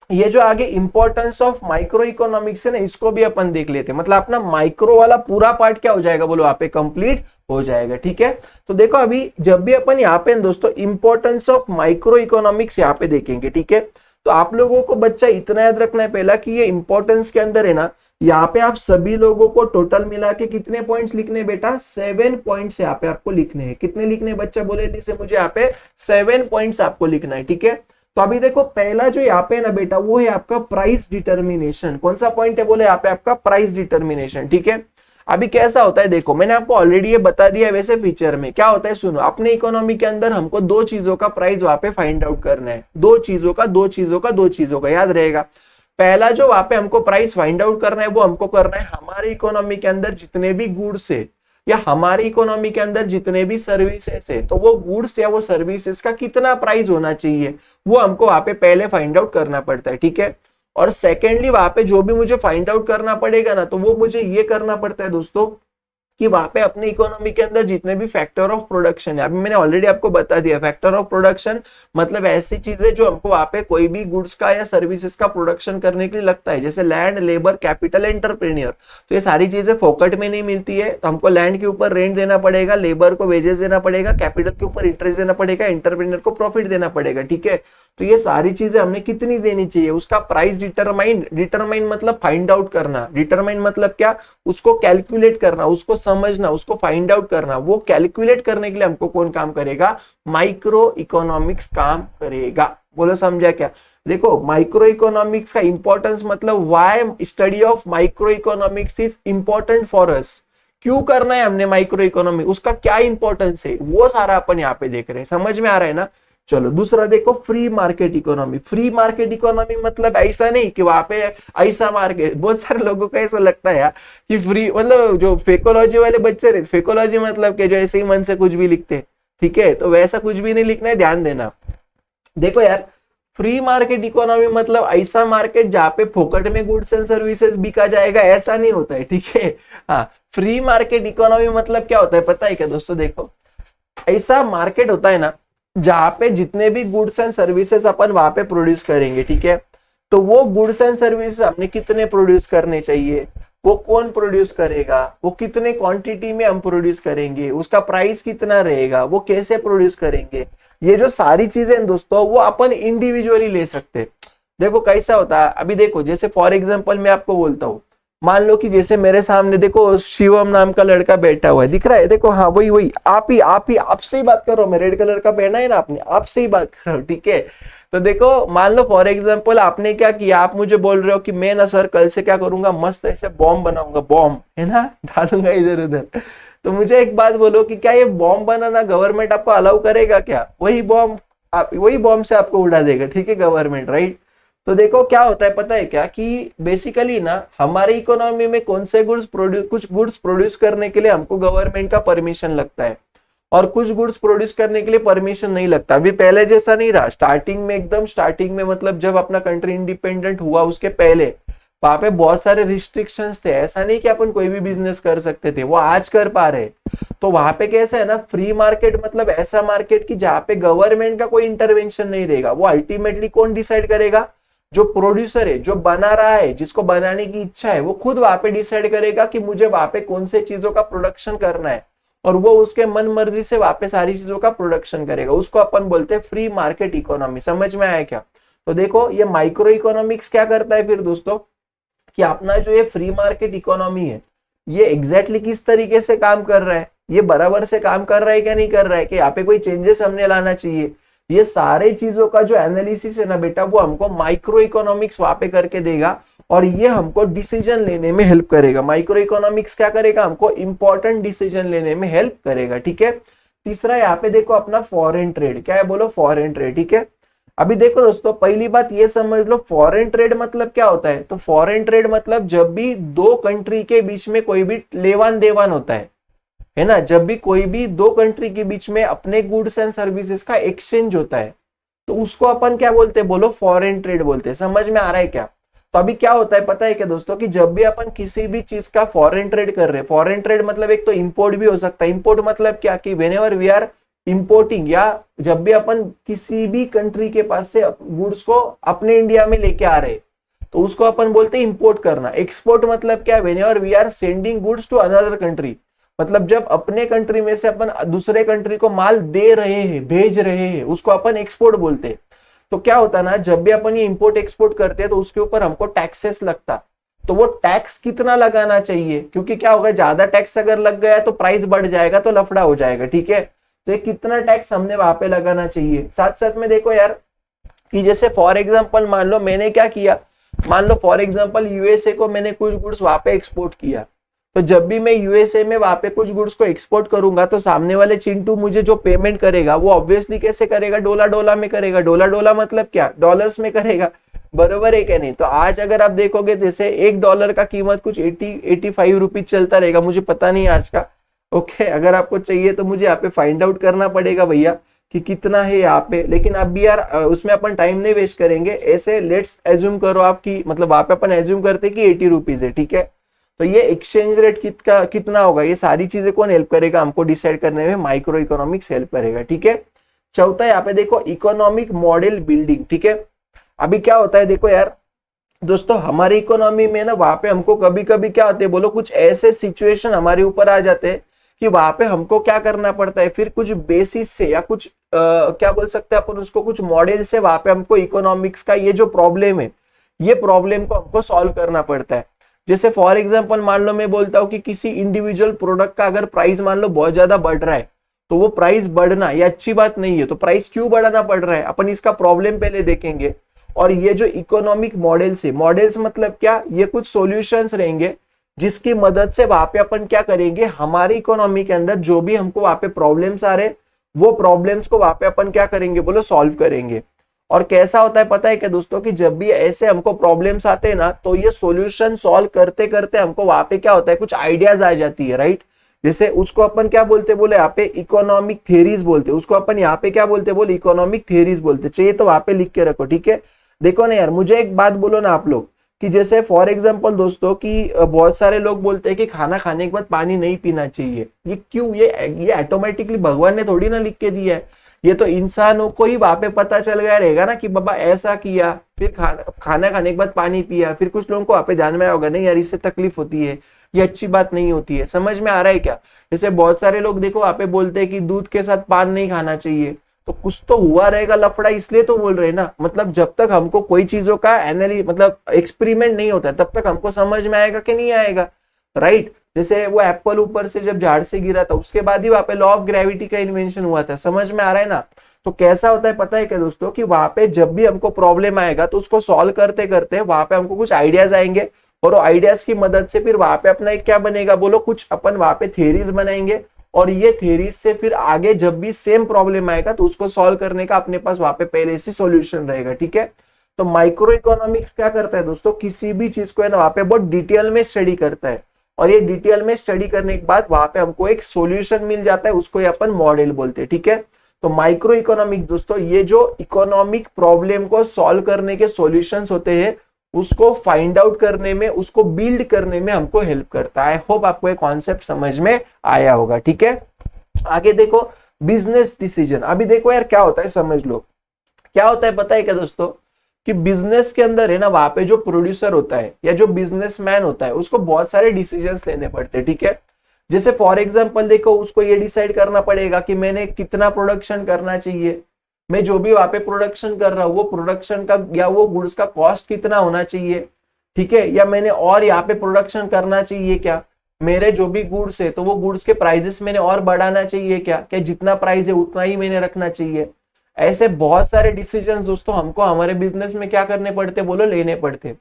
ये जो आगे इंपॉर्टेंस ऑफ माइक्रो इकोनॉमिक्स है ना, इसको भी अपन देख लेते हैं, मतलब अपना माइक्रो वाला पूरा पार्ट क्या हो जाएगा बोलो, यहाँ पे कंप्लीट हो जाएगा, ठीक है। तो देखो अभी जब भी अपन यहाँ पे दोस्तों इंपॉर्टेंस ऑफ माइक्रो इकोनॉमिक्स यहाँ पे देखेंगे, ठीक है। तो आप लोगों को बच्चा इतना याद रखना है पहला, कि ये इंपॉर्टेंस के अंदर है ना, यहाँ पे आप सभी लोगों को टोटल मिला के कितने पॉइंट्स लिखने बेटा, 7 पॉइंट्स यहाँ पे आपको लिखने हैं। कितने लिखने बच्चा बोले थे मुझे, यहाँ पे 7 पॉइंट्स आपको लिखना है, ठीक है। तो अभी देखो पहला जो यहाँ पे ना बेटा, वो है आपका प्राइस डिटर्मिनेशन। कौन सा पॉइंट है बोले, यहाँ पे आपका प्राइस डिटर्मिनेशन, ठीक है। अभी कैसा होता है देखो, मैंने आपको ऑलरेडी ये बता दिया, वैसे फीचर में क्या होता है सुनो, अपने इकोनॉमी के अंदर हमको दो चीजों का प्राइस वहां पे फाइंड आउट करना है, दो चीजों का याद रहेगा। पहला जो वहां पे हमको प्राइस फाइंड आउट करना है, वो हमको करना है हमारे इकोनॉमी के अंदर जितने भी गुड्स है या हमारी इकोनॉमी के अंदर जितने भी सर्विसेज है, तो वो गुड्स या वो सर्विसेज का कितना प्राइस होना चाहिए, वो हमको वहां पे पहले फाइंड आउट करना पड़ता है, ठीक है। और सेकेंडली वहां पे जो भी मुझे फाइंड आउट करना पड़ेगा ना, तो वो मुझे ये करना पड़ता है दोस्तों, कि वहां पे अपनी इकोनॉमी के अंदर जितने भी फैक्टर ऑफ प्रोडक्शन है, अभी मैंने ऑलरेडी आपको बता दिया, फैक्टर ऑफ प्रोडक्शन मतलब ऐसी चीजें जो हमको वहां पे कोई भी गुड्स का या सर्विसेज का प्रोडक्शन करने के लिए लगता है, जैसे लैंड, लेबर, कैपिटल, एंटरप्रेन्योर। तो ये सारी चीजें फोकट में नहीं मिलती है, तो हमको लैंड के ऊपर रेंट देना पड़ेगा, लेबर को वेजेस देना पड़ेगा, कैपिटल के ऊपर इंटरेस्ट देना पड़ेगा, एंटरप्रेन्योर को प्रॉफिट देना पड़ेगा, ठीक है। तो ये सारी चीजें हमने कितनी देनी चाहिए, उसका प्राइस डिटरमाइन मतलब फाइंड आउट करना, डिटरमाइन मतलब क्या, उसको कैलकुलेट करना, उसको समझना, उसको फाइंड आउट करना। वो कैलकुलेट करने के लिए हमको कौन काम करेगा, माइक्रो इकोनॉमिक्स काम करेगा। बोलो समझा क्या। देखो माइक्रो इकोनॉमिक्स का इंपॉर्टेंस मतलब why study of microeconomics is important for us, क्यों करना है हमने माइक्रो इकोनॉमी, उसका क्या इंपॉर्टेंस है, वो सारा अपन यहाँ पे देख रहे हैं। समझ में आ रहा है ना। चलो दूसरा देखो, free market economy. Free market economy मतलब ऐसा नहीं कि वहां पे ऐसा मार्केट, बहुत सारे लोगों को ऐसा लगता है यार कि फ्री मतलब जो फेकोलॉजी वाले बच्चे रहते, फेकोलॉजी मतलब कि जो ऐसे ही मन से कुछ भी लिखते, ठीक है, तो वैसा कुछ भी नहीं लिखना है, ध्यान देना। देखो यार, फ्री मार्केट इकोनॉमी मतलब ऐसा मार्केट जहाँ पे फोकट में गुड्स एंड सर्विसेज बिका जाएगा, ऐसा नहीं होता है, ठीक है। हाँ, फ्री मार्केट इकोनॉमी मतलब क्या होता है पता है क्या दोस्तों, देखो ऐसा मार्केट होता है ना जहां पे जितने भी गुड्स एंड सर्विसेज अपन वहां पे प्रोड्यूस करेंगे, ठीक है, तो वो गुड्स एंड सर्विसेज हमने कितने प्रोड्यूस करने चाहिए, वो कौन प्रोड्यूस करेगा, वो कितने क्वांटिटी में हम प्रोड्यूस करेंगे, उसका प्राइस कितना रहेगा, वो कैसे प्रोड्यूस करेंगे, ये जो सारी चीजें दोस्तों वो अपन इंडिविजुअली ले सकते। देखो कैसा होता है, अभी देखो जैसे फॉर एग्जांपल मैं आपको बोलता हूँ मान लो कि जैसे मेरे सामने देखो शिवम नाम का लड़का बैठा हुआ है, दिख रहा है, देखो, हाँ वही वही, आपसे ही बात कर रहा हूँ मैं, रेड कलर का पहना है ना आपने, आपसे ही बात कर रहा हूँ, ठीक है। तो देखो मान लो फॉर एग्जाम्पल आपने क्या किया, आप मुझे बोल रहे हो कि मैं ना सर कल से क्या करूंगा, मस्त ऐसे बॉम्ब बनाऊंगा, बॉम्ब है ना, डालूंगा इधर उधर। तो मुझे एक बात बोलो कि क्या ये बॉम्ब बनाना गवर्नमेंट आपको अलाउ करेगा क्या? वही बॉम्ब, आप वही बॉम्ब से आपको उड़ा देगा, ठीक है, गवर्नमेंट, राइट। तो देखो क्या होता है पता है क्या, कि बेसिकली ना हमारी इकोनॉमी में कौन से गुड्स प्रोड्यूस, कुछ गुड्स प्रोड्यूस करने के लिए हमको गवर्नमेंट का परमिशन लगता है, और कुछ गुड्स प्रोड्यूस करने के लिए परमिशन नहीं लगता। अभी पहले जैसा नहीं रहा, स्टार्टिंग में, एकदम स्टार्टिंग में, मतलब जब अपना कंट्री इंडिपेंडेंट हुआ उसके पहले वहां पे बहुत सारे रिस्ट्रिक्शंस थे, ऐसा नहीं कि अपन कोई भी बिजनेस कर सकते थे, वो आज कर पा रहे। तो वहां पे कैसा है ना, फ्री मार्केट मतलब ऐसा मार्केट कि जहां पे गवर्नमेंट का कोई इंटरवेंशन नहीं रहेगा, वो अल्टीमेटली कौन डिसाइड करेगा, जो प्रोड्यूसर है, जो बना रहा है, जिसको बनाने की इच्छा है, वो खुद वहां पे डिसाइड करेगा कि मुझे वहां पे कौन से चीजों का प्रोडक्शन करना है, और वो उसके मन मर्जी से वहां पे सारी चीजों का प्रोडक्शन करेगा। उसको अपन बोलते हैं फ्री मार्केट इकोनॉमी। समझ में आया क्या? तो देखो ये माइक्रो इकोनॉमिक्स क्या करता है फिर दोस्तों, कि अपना जो ये फ्री मार्केट इकोनॉमी है, ये एग्जैक्टली किस तरीके से काम कर रहा है, ये बराबर से काम कर रहा है क्या नहीं कर रहा है, कि यहाँ पे कोई चेंजेस हमने लाना चाहिए, ये सारे चीजों का जो एनालिसिस है ना बेटा, वो हमको माइक्रो इकोनॉमिक्स वहां पे करके देगा, और ये हमको डिसीजन लेने में हेल्प करेगा। माइक्रो इकोनॉमिक्स क्या करेगा, हमको इंपॉर्टेंट डिसीजन लेने में हेल्प करेगा, ठीक है। तीसरा यहाँ पे देखो अपना फॉरेन ट्रेड, क्या है बोलो, फॉरेन ट्रेड, ठीक है। अभी देखो दोस्तों, पहली बात ये समझ लो, फॉरेन ट्रेड मतलब क्या होता है। तो फॉरेन ट्रेड मतलब जब भी दो कंट्री के बीच में कोई भी लेवान देवान होता है ना, जब भी कोई भी दो कंट्री के बीच में अपने गुड्स एंड सर्विसेज का एक्सचेंज होता है, तो उसको अपन क्या बोलते हैं बोलो, फॉरेन ट्रेड बोलते हैं। समझ में आ रहा है क्या? तो अभी क्या होता है पता है क्या दोस्तों, कि जब भी अपन किसी भी चीज का फॉरेन ट्रेड कर रहे हैं, फॉरेन ट्रेड मतलब एक तो इंपोर्ट भी हो सकता है। इंपोर्ट मतलब क्या, कि व्हेनेवर वी आर इंपोर्टिंग, या जब भी अपन किसी भी कंट्री के पास से गुड्स को अपने इंडिया में लेके आ रहे, तो उसको अपन बोलते हैं इंपोर्ट करना। एक्सपोर्ट मतलब क्या, whenever we are sending goods to another country, मतलब जब अपने कंट्री में से अपन दूसरे कंट्री को माल दे रहे हैं, भेज रहे हैं, उसको अपन एक्सपोर्ट बोलते हैं। तो क्या होता ना, जब भी अपन ये इंपोर्ट एक्सपोर्ट करते हैं तो उसके ऊपर हमको टैक्सेस लगता, तो वो टैक्स कितना लगाना चाहिए, क्योंकि क्या होगा, ज्यादा टैक्स अगर लग गया तो प्राइस बढ़ जाएगा, तो लफड़ा हो जाएगा, ठीक है। तो ये कितना टैक्स हमने वहां पे लगाना चाहिए। साथ साथ में देखो यार, कि जैसे फॉर एग्जांपल मान लो मैंने क्या किया, मान लो फॉर एग्जांपल यूएसए को मैंने कुछ गुड्स वहां पे एक्सपोर्ट किया, तो जब भी मैं यूएसए में वहां पे कुछ गुड्स को एक्सपोर्ट करूंगा, तो सामने वाले चिंटू मुझे जो पेमेंट करेगा वो ऑब्वियसली कैसे करेगा, डॉलर डॉलर में करेगा। डॉलर डॉलर मतलब क्या, डॉलर्स में करेगा, बरोबर है क्या नहीं। तो आज अगर आप देखोगे, जैसे $1 का कीमत कुछ 80-85 रुपीज चलता रहेगा, मुझे पता नहीं आज का, ओके। अगर आपको चाहिए तो मुझे यहाँ पे फाइंड आउट करना पड़ेगा भैया कि कितना है यहाँ पे, लेकिन अब भी यार उसमें अपन टाइम नहीं वेस्ट करेंगे। ऐसे लेट्स एज्यूम करो आपकी, मतलब वहां पे अपन एज्यूम करते कि 80 रुपीज है, ठीक है। तो ये एक्सचेंज रेट कितना होगा, ये सारी चीजें कौन हेल्प करेगा हमको डिसाइड करने में, माइक्रो इकोनॉमिक्स हेल्प करेगा, ठीक है। चौथा यहाँ पे देखो इकोनॉमिक मॉडल बिल्डिंग, ठीक है। अभी क्या होता है देखो यार दोस्तों, हमारी इकोनॉमी में ना वहां पे हमको कभी कभी क्या होते हैं बोलो, कुछ ऐसे सिचुएशन हमारे ऊपर आ जाते हैं कि वहां पे हमको क्या करना पड़ता है, फिर कुछ बेसिस से या कुछ क्या बोल सकते हैं अपन उसको, कुछ मॉडल से वहां पे हमको इकोनॉमिक्स का ये जो प्रॉब्लम है, ये प्रॉब्लम को हमको सॉल्व करना पड़ता है। जैसे फॉर एग्जांपल मान लो मैं बोलता हूँ कि किसी इंडिविजुअल प्रोडक्ट का अगर प्राइस मान लो बहुत ज्यादा बढ़ रहा है, तो वो प्राइस बढ़ना ये अच्छी बात नहीं है। तो प्राइस क्यों बढ़ाना पड़ रहा है, अपन इसका प्रॉब्लम पहले देखेंगे। और ये जो इकोनॉमिक मॉडल्स है, मॉडल्स मतलब क्या, ये कुछ सॉल्यूशंस रहेंगे जिसकी मदद से वहां पे अपन क्या करेंगे, हमारी इकोनॉमी के अंदर जो भी हमको वहां पे प्रॉब्लम्स आ रहे, वो प्रॉब्लम्स को वहां पे अपन क्या करेंगे बोलो, सॉल्व करेंगे। और कैसा होता है पता है क्या दोस्तों, कि जब भी ऐसे हमको प्रॉब्लम्स आते हैं ना, तो ये सॉल्यूशन सॉल्व करते करते हमको वहां पे क्या होता है, कुछ आइडियाज आ जाती है, राइट। जैसे उसको अपन क्या बोलते बोले यहाँ पे इकोनॉमिक थ्योरीज बोलते, उसको अपन यहाँ पे क्या बोलते बोले, इकोनॉमिक थ्योरीज बोलते। चाहिए तो वहां पे लिख के रखो, ठीक है। देखो ना यार, मुझे एक बात बोलो ना आप लोग, कि जैसे फॉर एग्जांपल दोस्तों, कि बहुत सारे लोग बोलते हैं कि खाना खाने के बाद पानी नहीं पीना चाहिए। ये क्यों, ये ऑटोमेटिकली भगवान ने थोड़ी ना लिख के दिया है, ये तो इंसानों को ही वहां पे पता चल गया रहेगा ना कि बाबा ऐसा किया, फिर खाना खाने के बाद पानी पिया, फिर कुछ लोगों को वहां पे ध्यान में आया होगा नहीं यार इससे तकलीफ होती है, ये अच्छी बात नहीं होती है। समझ में आ रहा है क्या? जैसे बहुत सारे लोग देखो वहां पे बोलते हैं कि दूध के साथ पान नहीं खाना चाहिए, तो कुछ तो हुआ रहेगा लफड़ा, इसलिए तो बोल रहे हैं ना। मतलब जब तक हमको कोई चीजों का मतलब एक्सपेरिमेंट नहीं होता है तब तक हमको समझ में आएगा कि नहीं आएगा, राइट। जैसे वो एप्पल ऊपर से जब झाड़ से गिरा था उसके बाद ही वहां पे लॉ ऑफ ग्रेविटी का इन्वेंशन हुआ था, समझ में आ रहा है ना। तो कैसा होता है पता है क्या दोस्तों, कि वहां पे जब भी हमको प्रॉब्लम आएगा तो उसको सॉल्व करते करते वहां पे हमको कुछ आइडियाज आएंगे, और वो आइडियाज की मदद से फिर वहां पे अपना एक क्या बनेगा बोलो, कुछ अपन वहां पे थ्योरीज बनाएंगे, और ये थ्योरीज से फिर आगे जब भी सेम प्रॉब्लम आएगा तो उसको सॉल्व करने का अपने पास वहां पे पहले से सॉल्यूशन रहेगा, ठीक है। तो माइक्रो इकोनॉमिक्स क्या करता है दोस्तों, किसी भी चीज को है ना वहां पे बहुत डिटेल में स्टडी करता है, और ये डिटेल में स्टडी करने के बाद वहां पे हमको एक सॉल्यूशन मिल जाता है, उसको अपन मॉडल बोलते हैं, ठीक है। तो माइक्रो इकोनॉमिक दोस्तों ये जो इकोनॉमिक प्रॉब्लम को सॉल्व करने के सॉल्यूशंस होते हैं उसको फाइंड आउट करने में, उसको बिल्ड करने में हमको हेल्प करता है। आई होप आपको ये कॉन्सेप्ट समझ में आया होगा, ठीक है। आगे देखो बिजनेस डिसीजन। अभी देखो यार क्या होता है समझ लो, क्या होता है पता है क्या दोस्तों, कि बिजनेस के अंदर है ना वहां पे जो प्रोड्यूसर होता है या जो बिजनेसमैन होता है उसको बहुत सारे डिसीजंस लेने पड़ते हैं, ठीक है। जैसे फॉर एग्जांपल देखो उसको ये डिसाइड करना पड़ेगा कि मैंने कितना प्रोडक्शन करना चाहिए, मैं जो भी वहां पे प्रोडक्शन कर रहा हूँ वो प्रोडक्शन का या वो गुड्स का कॉस्ट कितना होना चाहिए, ठीक है, या मैंने और यहाँ पे प्रोडक्शन करना चाहिए क्या, मेरे जो भी गुड्स है तो वो गुड्स के प्राइजेस मैंने और बढ़ाना चाहिए क्या जितना प्राइस है उतना ही मैंने रखना चाहिए। ऐसे बहुत सारे डिसीजंस दोस्तों हमको हमारे बिजनेस में क्या करने पड़ते बोलो, लेने पड़ते।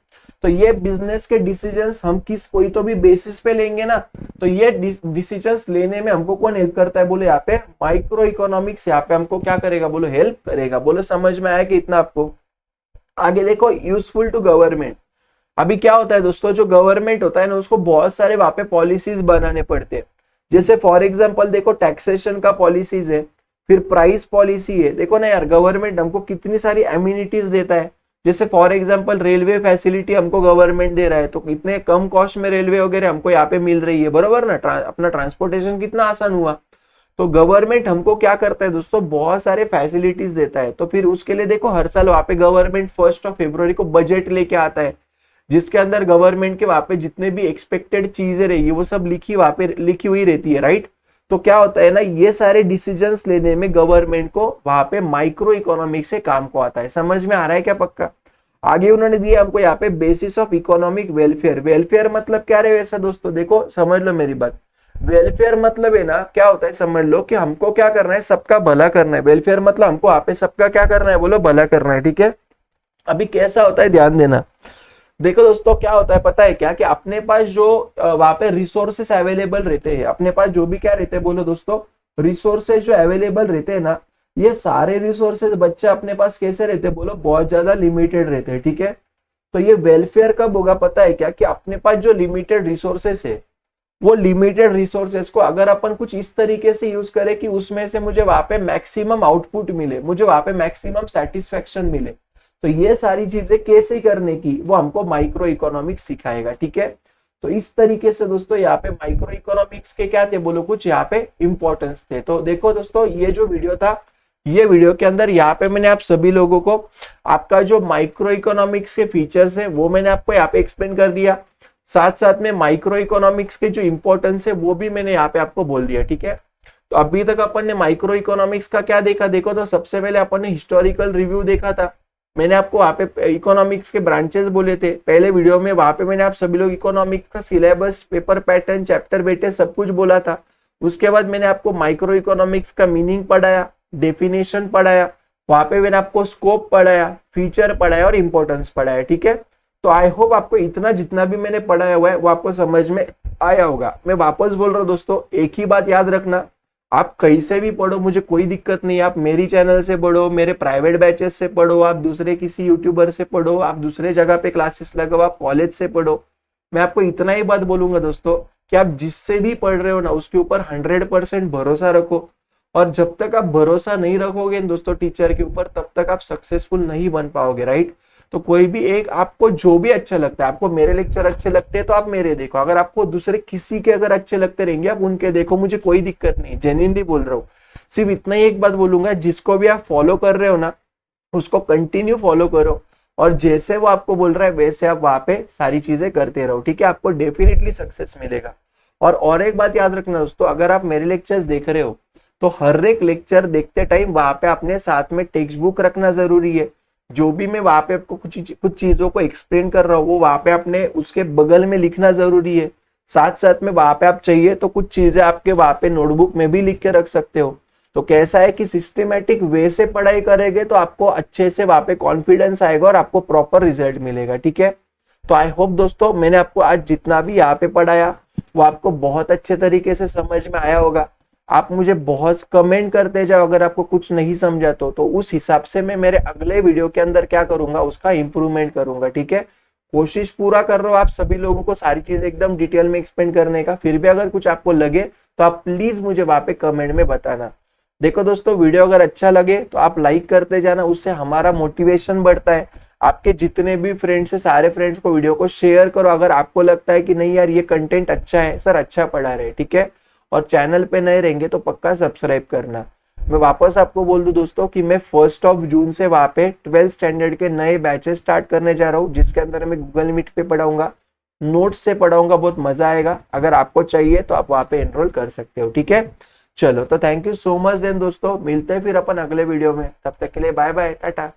तो ये बिजनेस के डिसीजंस हम किस कोई तो भी बेसिस पे लेंगे ना, तो ये डिसीजंस लेने में हमको कौन हेल्प करता है बोलो, यहाँ पे माइक्रो इकोनॉमिक्स यहाँ पे हमको क्या करेगा बोलो, हेल्प करेगा। बोलो समझ में आया कि इतना आपको। आगे देखो यूजफुल टू गवर्नमेंट। अभी क्या होता है दोस्तों, जो गवर्नमेंट होता है ना उसको बहुत सारे वहां पे पॉलिसीज बनाने पड़ते हैं। जैसे फॉर एग्जाम्पल देखो टैक्सेशन का पॉलिसीज है, फिर प्राइस पॉलिसी है। देखो ना यार गवर्नमेंट हमको कितनी सारी एम्यूनिटीज देता है। जैसे फॉर एग्जांपल रेलवे फैसिलिटी हमको गवर्नमेंट दे रहा है, तो इतने कम कॉस्ट में रेलवे वगैरह हमको यहाँ पे मिल रही है, बरोबर ना। अपना ट्रांसपोर्टेशन कितना आसान हुआ। तो गवर्नमेंट हमको क्या करता है दोस्तों, बहुत सारे फैसिलिटीज देता है। तो फिर उसके लिए देखो हर साल वहां पे गवर्नमेंट 1 फरवरी को बजट लेके आता है, जिसके अंदर गवर्नमेंट के वहां पे जितने भी एक्सपेक्टेड चीजें रहेगी वो सब वहां पे लिखी हुई रहती है, राइट। तो क्या होता है ना, ये सारे डिसीजंस लेने में गवर्नमेंट को वहां पे माइक्रो इकोनॉमिक्स से काम को आता है। समझ में आ रहा है क्या पक्का। आगे उन्होंने दिया हमको यहाँ पे basis of economic welfare. Welfare मतलब क्या रहे वैसा दोस्तों, देखो समझ लो मेरी बात। वेलफेयर मतलब है ना क्या होता है समझ लो, कि हमको क्या करना है, सबका भला करना है। वेलफेयर मतलब हमको यहाँ पे सबका क्या करना है बोलो, भला करना है, ठीक है। अभी कैसा होता है ध्यान देना। देखो दोस्तों क्या होता है पता है क्या, कि अपने पास जो वहां पे रिसोर्सेस अवेलेबल रहते हैं, अपने पास जो भी क्या रहते हैं बोलो दोस्तों, रिसोर्सेज जो अवेलेबल रहते हैं ना, ये सारे रिसोर्सेज बच्चे अपने पास कैसे रहते हैं बोलो, बहुत ज्यादा लिमिटेड रहते हैं, ठीक है। तो ये वेलफेयर कब होगा पता है क्या, कि अपने पास जो लिमिटेड रिसोर्सेस है वो लिमिटेड रिसोर्सेज को अगर अपन कुछ इस तरीके से यूज करें कि उसमें से मुझे वहां पे मैक्सिमम आउटपुट मिले, मुझे वहां पे मैक्सिमम सेटिस्फेक्शन मिले। तो ये सारी चीजें कैसे करने की वो हमको माइक्रो इकोनॉमिक्स सिखाएगा, ठीक है। तो इस तरीके से दोस्तों यहाँ पे माइक्रो इकोनॉमिक्स के क्या थे बोलो, कुछ यहाँ पे इंपॉर्टेंस थे। तो देखो दोस्तों ये जो वीडियो था, ये वीडियो के अंदर यहाँ पे मैंने आप सभी लोगों को आपका जो माइक्रो इकोनॉमिक्स के फीचर्स है वो मैंने आपको यहाँ पे एक्सप्लेन कर दिया। साथ साथ में माइक्रो इकोनॉमिक्स के जो इंपॉर्टेंस है वो भी मैंने यहाँ पे आपको बोल दिया, ठीक है। तो अभी तक अपन ने माइक्रो इकोनॉमिक्स का क्या देखा, देखो तो सबसे पहले अपन ने हिस्टोरिकल रिव्यू देखा था। मैंने आपको वहां पे इकोनॉमिक्स के ब्रांचेस बोले थे पहले वीडियो में, वहां पे मैंने आप सभी लोग इकोनॉमिक्स का सिलेबस, पेपर पैटर्न, चैप्टर बेटे सब कुछ बोला था। उसके बाद मैंने आपको माइक्रो इकोनॉमिक्स का मीनिंग पढ़ाया, डेफिनेशन पढ़ाया, वहां पे मैंने आपको स्कोप पढ़ाया, फीचर पढ़ाया और इंपॉर्टेंस पढ़ाया, ठीक है। तो आई होप आपको इतना जितना भी मैंने पढ़ाया हुआ है वो आपको समझ में आया होगा। मैं वापस बोल रहा हूँ दोस्तों, एक ही बात याद रखना, आप कहीं से भी पढ़ो मुझे कोई दिक्कत नहीं। आप मेरी चैनल से पढ़ो, मेरे प्राइवेट बैचेस से पढ़ो, आप दूसरे किसी यूट्यूबर से पढ़ो, आप दूसरे जगह पे क्लासेस लगाओ, आप कॉलेज से पढ़ो, मैं आपको इतना ही बात बोलूंगा दोस्तों कि आप जिससे भी पढ़ रहे हो ना उसके ऊपर 100% भरोसा रखो। और जब तक आप भरोसा नहीं रखोगे दोस्तों टीचर के ऊपर, तब तक आप सक्सेसफुल नहीं बन पाओगे, राइट। तो कोई भी एक आपको जो भी अच्छा लगता है, आपको मेरे लेक्चर अच्छे लगते हैं तो आप मेरे देखो, अगर आपको दूसरे किसी के अगर अच्छे लगते रहेंगे आप उनके देखो, मुझे कोई दिक्कत नहीं, जेन्युइनली बोल रहा हूँ। सिर्फ इतना ही एक बात बोलूंगा, जिसको भी आप फॉलो कर रहे हो ना उसको कंटिन्यू फॉलो करो, और जैसे वो आपको बोल रहा है वैसे आप वहां पे सारी चीजें करते रहो, ठीक है। आपको डेफिनेटली सक्सेस मिलेगा। और एक बात याद रखना दोस्तों, अगर आप मेरे लेक्चर्स देख रहे हो तो हर एक लेक्चर देखते टाइम वहां पे अपने साथ में टेक्स्ट बुक रखना जरूरी है। जो भी मैं वहां पे आपको कुछ चीजों को एक्सप्लेन कर रहा हूँ वो वहां पे अपने उसके बगल में लिखना जरूरी है। साथ साथ में वहां पे आप चाहिए तो कुछ चीजें आपके वहां पे नोटबुक में भी लिख के रख सकते हो। तो कैसा है कि सिस्टमेटिक वे से पढ़ाई करेंगे तो आपको अच्छे से वहां पे कॉन्फिडेंस आएगा और आपको प्रॉपर रिजल्ट मिलेगा। ठीक है, तो आई होप दोस्तों मैंने आपको आज जितना भी यहाँ पे पढ़ाया वो आपको बहुत अच्छे तरीके से समझ में आया होगा। आप मुझे बहुत कमेंट करते जाओ अगर आपको कुछ नहीं समझा तो उस हिसाब से मैं मेरे अगले वीडियो के अंदर क्या करूंगा उसका इंप्रूवमेंट करूंगा। ठीक है, कोशिश पूरा कर रहा हूँ आप सभी लोगों को सारी चीजें एकदम डिटेल में एक्सप्लेन करने का। फिर भी अगर कुछ आपको लगे तो आप प्लीज मुझे वहां पे कमेंट में बताना। देखो दोस्तों, वीडियो अगर अच्छा लगे तो आप लाइक करते जाना, उससे हमारा मोटिवेशन बढ़ता है। आपके जितने भी फ्रेंड्स है सारे फ्रेंड्स को वीडियो को शेयर करो अगर आपको लगता है कि नहीं यार ये कंटेंट अच्छा है, सर अच्छा पढ़ा रहे। ठीक है, और चैनल पे नए रहेंगे तो पक्का सब्सक्राइब करना। मैं वापस आपको बोल दूं दोस्तों कि मैं 1 जून से वहां पे 12th स्टैंडर्ड के नए बैचेस स्टार्ट करने जा रहा हूँ, जिसके अंदर मैं गूगल मीट पे पढ़ाऊंगा, नोट्स से पढ़ाऊंगा, बहुत मजा आएगा। अगर आपको चाहिए तो आप वहां पे एनरोल कर सकते हो। ठीक है, चलो तो thank you so much then दोस्तों, मिलते हैं फिर अपन अगले वीडियो में। तब तक के लिए बाय बाय, टाटा।